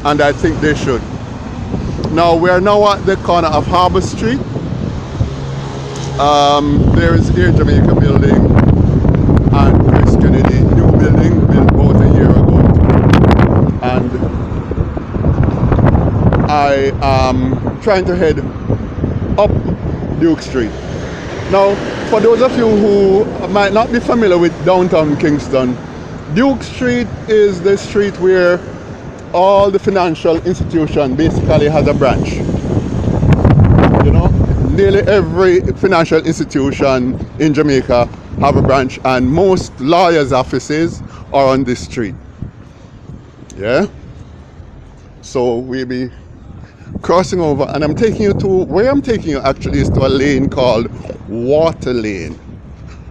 and I think they should. Now we are now at the corner of Harbour Street. There is Air Jamaica building and Chris Kennedy new building built about a year ago, and I am trying to head up Duke Street. Now, for those of you who might not be familiar with downtown Kingston, Duke Street is the street where all the financial institution basically has a branch. You know, nearly every financial institution in Jamaica have a branch, and most lawyers' offices are on this street. Yeah. So we'll be crossing over, and I'm taking you to where I'm taking you actually is to a lane called Water Lane.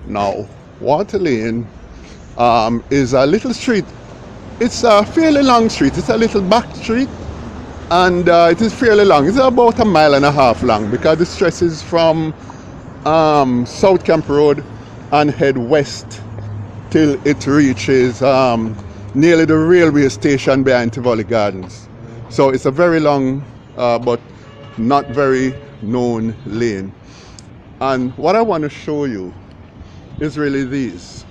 Now, Water Lane is a little street. It's a fairly long street. It's a little back street, and it is fairly long. It's about 1.5 miles long because it stretches from South Camp Road and head west till it reaches nearly the railway station behind Tivoli Gardens. So it's a very long but not very known lane. And what I want to show you is really these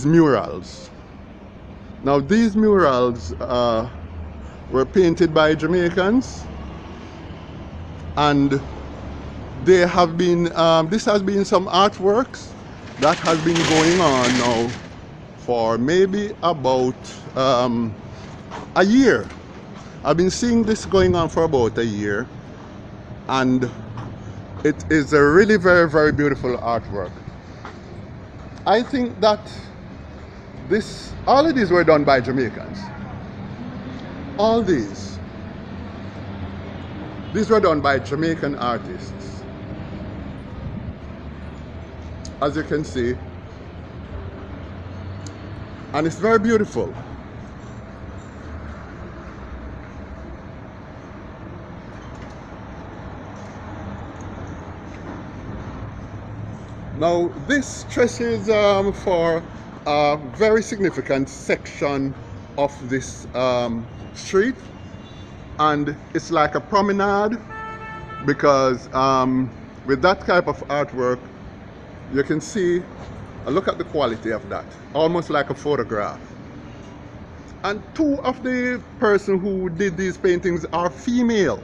murals. Now these murals were painted by Jamaicans, and they have been this has been some artworks that has been going on now for maybe about a year. I've been seeing this going on for about a year, and it is a really very, very beautiful artwork. I think that all of these were done by Jamaicans. All these were done by Jamaican artists. As you can see, and it's very beautiful. Now this stretches for a very significant section of this street, and it's like a promenade because with that type of artwork you can see, look at the quality of that, almost like a photograph. And two of the persons who did these paintings are female.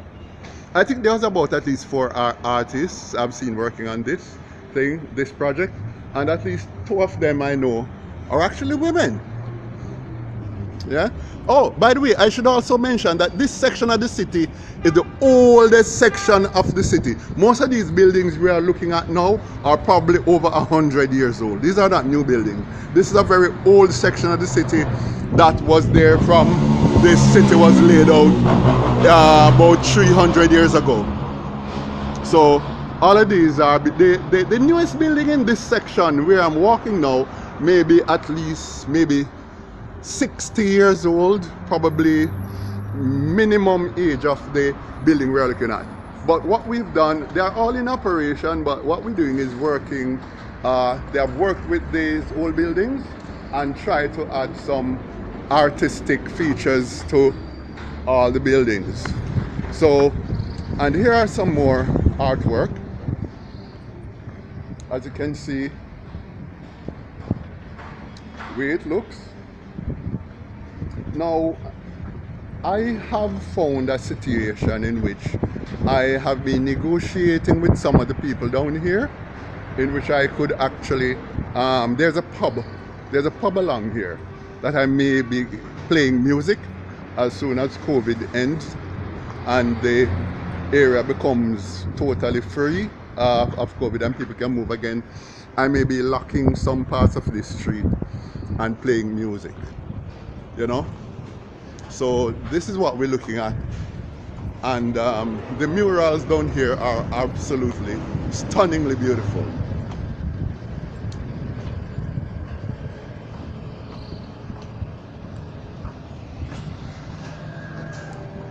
I think there's about at least 4 artists I've seen working on this project, and at least 2 of them I know are actually women. Yeah. Oh, by the way, I should also mention that this section of the city is the oldest section of the city. Most of these buildings we are looking at now are probably over 100 years old. These are not new buildings. This is a very old section of the city that was there from this city was laid out about 300 years ago. So all of these are the newest building in this section where I'm walking now, maybe at least 60 years old, probably minimum age of the building we're looking at. But what we've done, they are all in operation, but what we're doing is working, they have worked with these old buildings and try to add some artistic features to all the buildings. So, and here are some more artwork. As you can see, way it looks. Now, I have found a situation in which I have been negotiating with some of the people down here, in which I could actually, there's a pub along here that I may be playing music as soon as COVID ends and the area becomes totally free of COVID and people can move again. I may be locking some parts of this street and playing music, you know. So this is what we're looking at, and the murals down here are absolutely stunningly beautiful.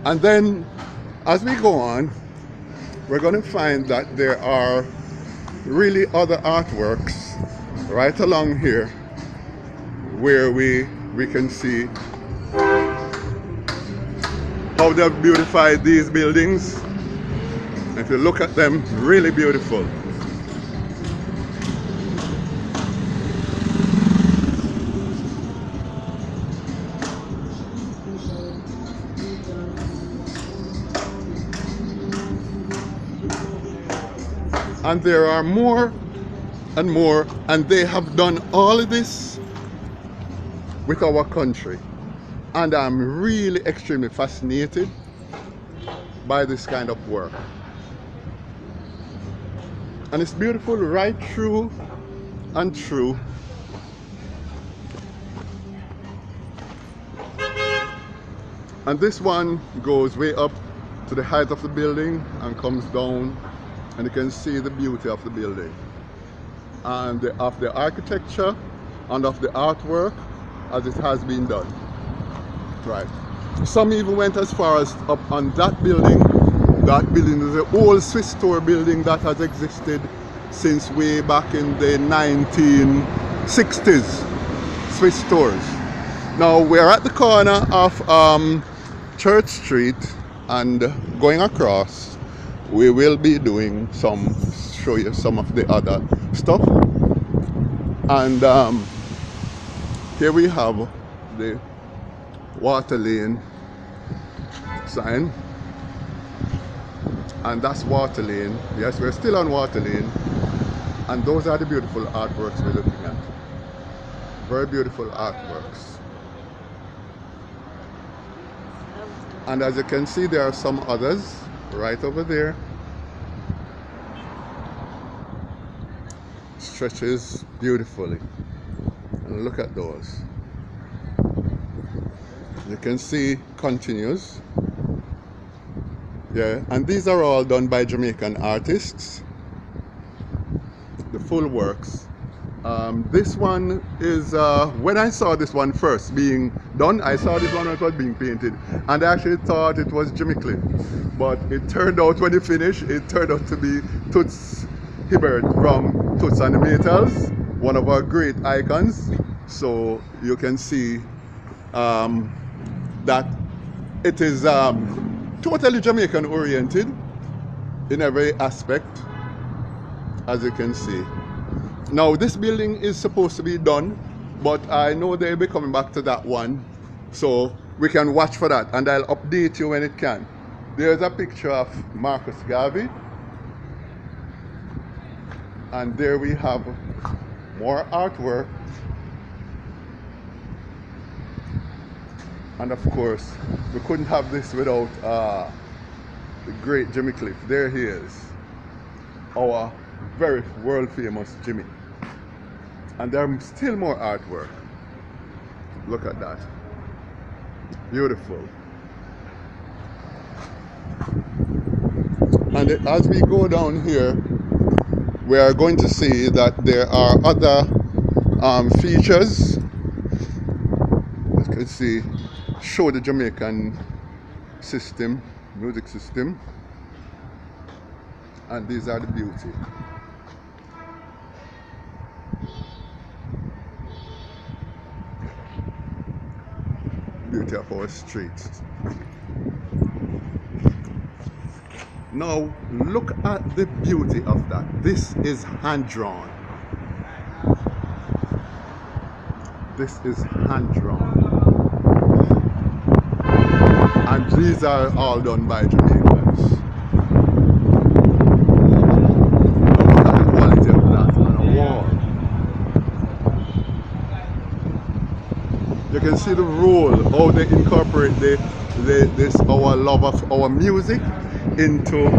And then as we go on, we're going to find that there are really other artworks right along here where we can see how they've beautified these buildings. If you look at them, really beautiful. And there are more and more, and they have done all of this with our country. And I'm really extremely fascinated by this kind of work. And it's beautiful right through and through. And this one goes way up to the height of the building and comes down, and you can see the beauty of the building and of the architecture and of the artwork as it has been done. Right. Some even went as far as up on that building. That building is an old Swiss store building that has existed since way back in the 1960s. Swiss stores. Now we're at the corner of Church Street, and going across we will be doing show you some of the other stuff. And here we have the water lane sign, and that's water lane. Yes, we're still on water lane, and those are the beautiful artworks we're looking at. Very beautiful artworks. And as you can see, there are some others right over there. Stretches beautifully, and look at those. You can see continues. Yeah, and these are all done by Jamaican artists, the full works. This one is, when I saw this one first being done, I saw this one when it was being painted, and I actually thought it was Jimmy Cliff. But it turned out, when it finished, it turned out to be Toots Hibbert from Toots and the Maytals, one of our great icons. So you can see that it is totally Jamaican oriented in every aspect, as you can see. Now this building is supposed to be done, but I know they'll be coming back to that one, so we can watch for that, and I'll update you when it can. There's a picture of Marcus Garvey, and there we have more artwork, and of course we couldn't have this without the great Jimmy Cliff. There he is, our very world famous Jimmy. And there are still more artwork. Look at that. Beautiful. And as we go down here, we are going to see that there are other features. As you can see, show the Jamaican system, music system. And these are the beauty. Beauty of our streets. Now look at the beauty of that. This is hand drawn. This is hand drawn. And these are all done by Jamaicans. Look at the quality of that on a wall. You can see the role, how they incorporate our love of our music into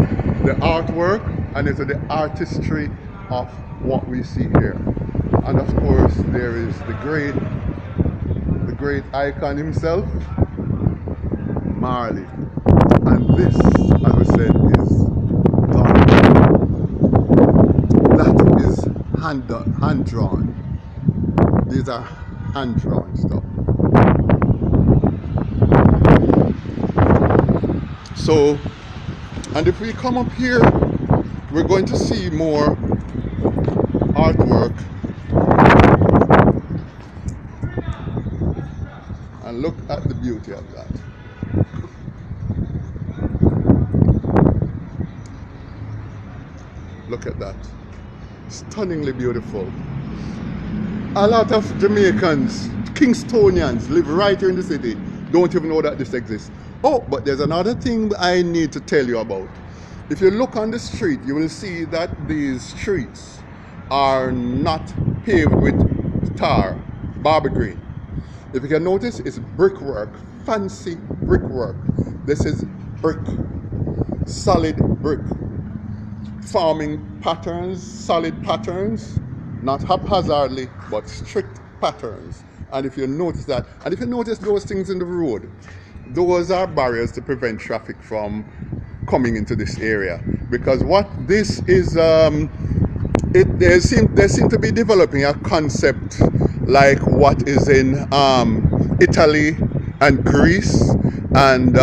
the artwork and into the artistry of what we see here. And of course there is the great icon himself, Marley. And this, as we said, is done. That is hand drawn. These are hand drawn stuff. So, and if we come up here, we're going to see more artwork. And look at the beauty of that. Look at that. Stunningly beautiful. A lot of Jamaicans, Kingstonians, live right here in the city. Don't even know that this exists. Oh, but there's another thing I need to tell you about. If you look on the street, you will see that these streets are not paved with tar, Barbie green. If you can notice, it's brickwork, fancy brickwork. This is brick, solid brick. Farming patterns, solid patterns, not haphazardly, but strict patterns. And if you notice that, and if you notice those things in the road, those are barriers to prevent traffic from coming into this area. Because what this is, they seem to be developing a concept like what is in Italy and Greece and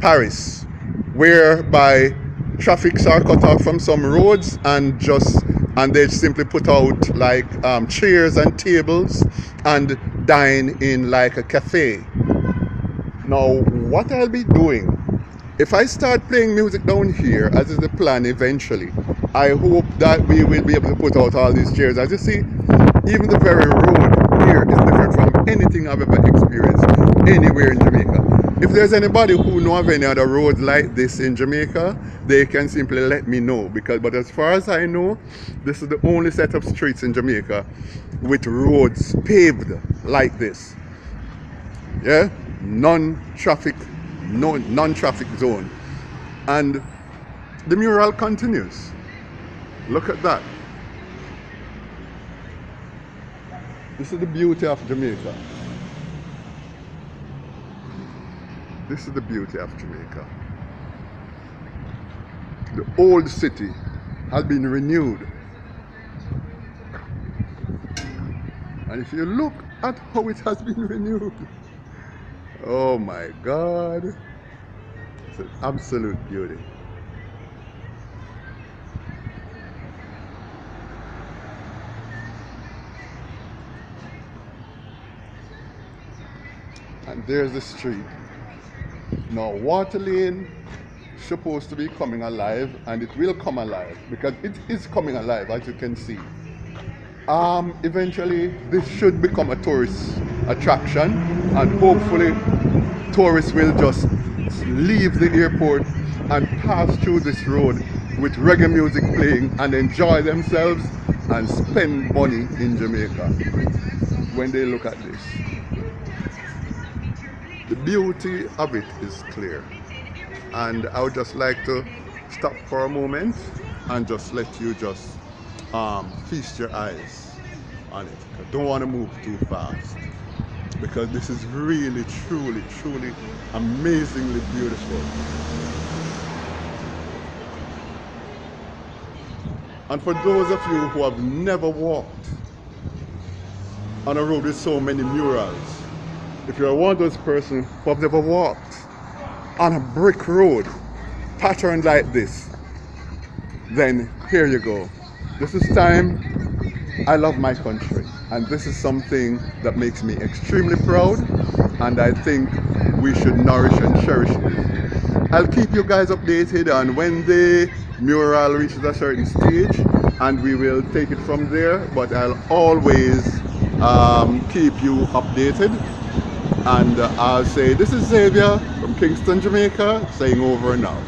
Paris, whereby traffics are cut off from some roads and they simply put out like chairs and tables and dine in like a cafe. Now, what I'll be doing, if I start playing music down here, as is the plan eventually, I hope that we will be able to put out all these chairs. As you see, even the very road here is different from anything I've ever experienced anywhere in Jamaica. If there's anybody who know of any other roads like this in Jamaica, they can simply let me know. But as far as I know, this is the only set of streets in Jamaica with roads paved like this. Yeah, non-traffic zone. And the mural continues. Look at that. This is the beauty of Jamaica. This is the beauty of Jamaica. The old city has been renewed. And if you look at how it has been renewed, oh my God, it's an absolute beauty. And there's the street. Now, Water Lane is supposed to be coming alive, and it will come alive because it is coming alive, as you can see. Eventually, this should become a tourist attraction, and hopefully, tourists will just leave the airport and pass through this road with reggae music playing and enjoy themselves and spend money in Jamaica when they look at this. The beauty of it is clear, and I would just like to stop for a moment and just let you just feast your eyes on it. I don't want to move too fast because this is really, truly, truly amazingly beautiful. And for those of you who have never walked on a road with so many murals, if you're one of those persons who have never walked on a brick road patterned like this, then here you go. This is time. I love my country, and this is something that makes me extremely proud, and I think we should nourish and cherish it. I'll keep you guys updated on when the mural reaches a certain stage, and we will take it from there, but I'll always keep you updated. And I'll say, this is Xavier from Kingston, Jamaica, saying over and out.